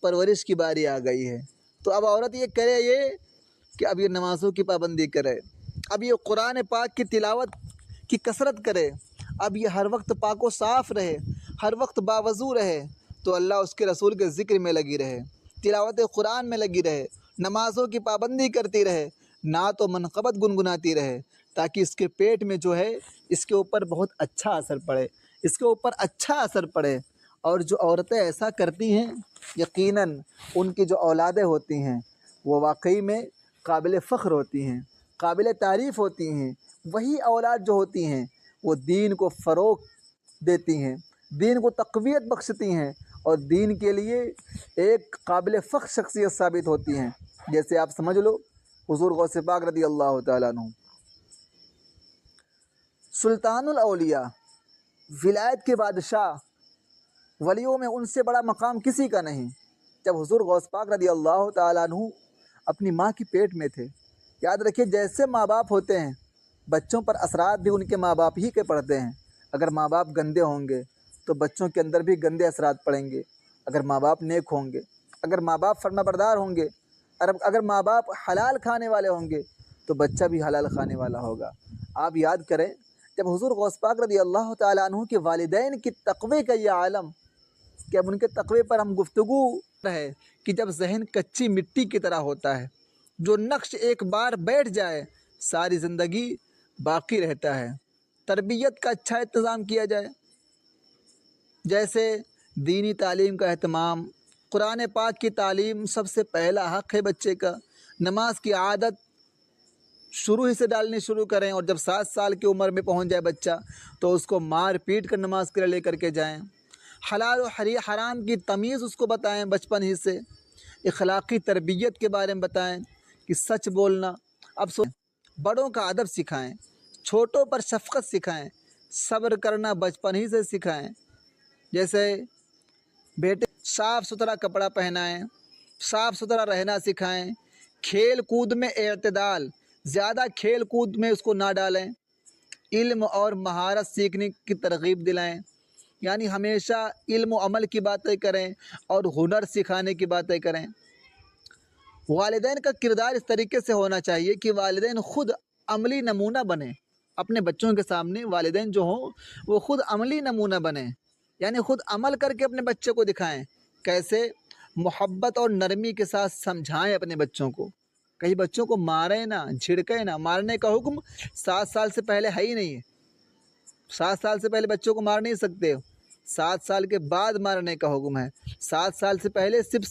परवरिश की बारी आ गई है। तो अब औरत ये करे ये कि अब ये नमाज़ों की पाबंदी करे, अब ये कुरान पाक की तिलावत की कसरत करे, अब ये हर वक्त पाक व साफ़ रहे, हर वक्त बावज़ू रहे, तो अल्लाह उसके रसूल के ज़िक्र में लगी रहे, तिलावत कुरान में लगी रहे, नमाज़ों की पाबंदी करती रहे, ना तो मनक़बत गुनगुनाती रहे, ताकि इसके पेट में जो है इसके ऊपर बहुत अच्छा असर पड़े, इसके ऊपर अच्छा असर पड़े। और जो औरतें ऐसा करती हैं, यकीनन उनकी जो औलादें होती हैं वो वाकई में काबिल फ़ख्र होती हैं, काबिल तारीफ़ होती हैं। वही औलाद जो होती हैं वो दीन को फ़रोग़ देती हैं, दीन को तक़वियत बख्शती हैं और दीन के लिए एक काबिल फ़ख्र शख्सियत साबित होती हैं। जैसे आप समझ लो हुज़ूर गौसे पाक रज़ी अल्लाह तआला अन्हु, सुल्तानुल औलिया, विलायत के बादशाह, वलियों में उनसे बड़ा मकाम किसी का नहीं। जब हुज़ूर गौस पाक रज़ी अल्लाह तआला अन्हु अपनी माँ की पेट में थे, याद रखिए जैसे माँ बाप होते हैं बच्चों पर असरात भी उनके माँ बाप ही के पड़ते हैं। अगर माँ बाप गंदे होंगे तो बच्चों के अंदर भी गंदे असरात पड़ेंगे। अगर माँ बाप नेक होंगे, अगर माँ बाप फर्माबरदार होंगे, अगर माँ बाप हलाल खाने वाले होंगे तो बच्चा भी हलाल खाने वाला होगा। आप याद करें जब हुज़ूर गौस पाक रज़ी अल्लाह तआला अन्हु के वालिदैन की तक़वे का ये आलम कि अब उनके तक़वे पर हम गुफ्तगू है कि जब जहन कच्ची मिट्टी की तरह होता है, जो नक्श एक बार बैठ जाए सारी ज़िंदगी बाकी रहता है, तरबियत का अच्छा इंतज़ाम किया जाए। जैसे दीनी तालीम का अहतमाम, कुरान पाक की तालीम सबसे पहला हक़ है बच्चे का। नमाज की आदत शुरू ही से डालनी शुरू करें और जब 7 साल की उम्र में पहुंच जाए बच्चा तो उसको मार पीट कर नमाज के लिए लेकर के जाएं। हलाल और हराम की तमीज़ उसको बताएं बचपन ही से, इखलाकी तरबियत के बारे में बताएं कि सच बोलना। अब बड़ों का अदब सिखाएं, छोटों पर शफ़क़त सिखाएं, सब्र करना बचपन ही से सिखाएं। जैसे बेटे साफ़ सुथरा कपड़ा पहनाएं, साफ़ सुथरा रहना सिखाएं, खेल कूद में एतदाल, ज़्यादा खेल कूद में उसको ना डालें, इल्म और महारत सीखने की तरग़ीब दिलाएं, यानी हमेशा इल्म व अमल की बातें करें और हुनर सिखाने की बातें करें। वालिदैन का किरदार इस तरीके से होना चाहिए कि वालिदैन ख़ुद अमली नमूना बने। अपने बच्चों के सामने वालिदैन जो हों वो ख़ुद अमली नमूना बने, यानी ख़ुद अमल करके अपने बच्चे को दिखाएं। कैसे? मोहब्बत और नरमी के साथ समझाएं अपने बच्चों को। कहीं बच्चों को मारें ना, झिड़कें ना। मारने का हुक्म 7 साल से पहले है ही नहीं है। 7 साल से पहले बच्चों को मार नहीं सकते, 7 साल के बाद मारने का हुक्म है। 7 साल से पहले सिर्फ